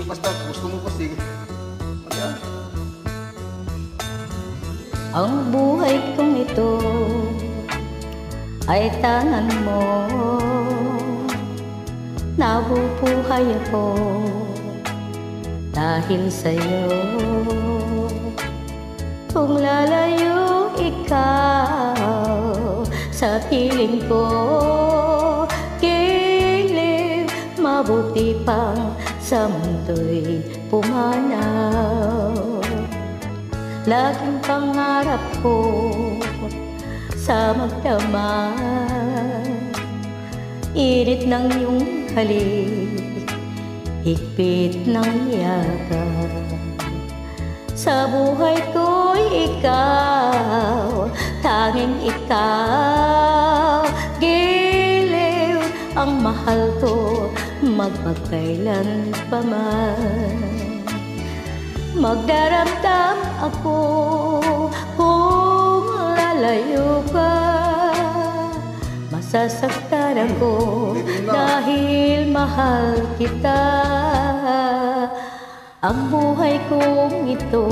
basta gusto mo kasi. Ayan. Ang buhay kong ito ay tangan mo. Nabubuhay ako dahil sa'yo. Kung lalayo ikaw sa piling ko, giliw, mabuti pang sa mundo'y pumanaw. Laging pangarap ko sa magdamag, init ng iyong halik, higpit ng yakap. Sa buhay ko'y ikaw, tanging ikaw, giliw, ang mahal ko magpagkailan pa man. Magdaramdam ako kung lalayo ka, masasaktan ako dahil mahal kita. Ang buhay kong ito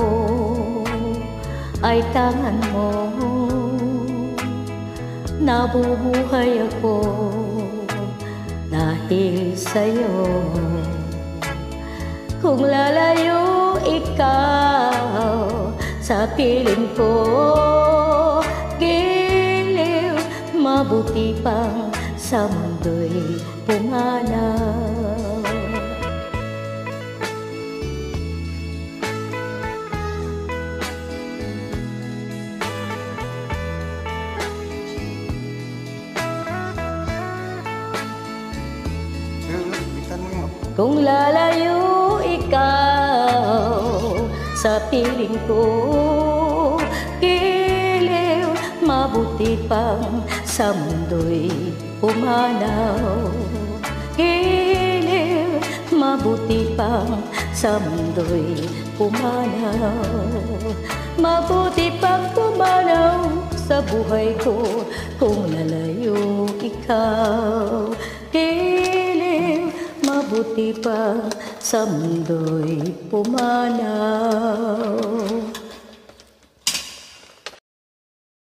ay tangan mo. Nabubuhay ako dahil sa'yo. Kung lalayo ikaw sa piling ko, giliw, mabuti pang sa mundo'y pumanaw. Kung lalayo ikaw sa piling ko, giliw, mabuti pang sa mundo'y pumanaw. Giliw, mabuti pang sa mundo'y pumanaw. Mabuti pang pumanaw sa buhay ko kung lalayo ikaw. Giliw, mabuti pa sa mundo'y pumanaw.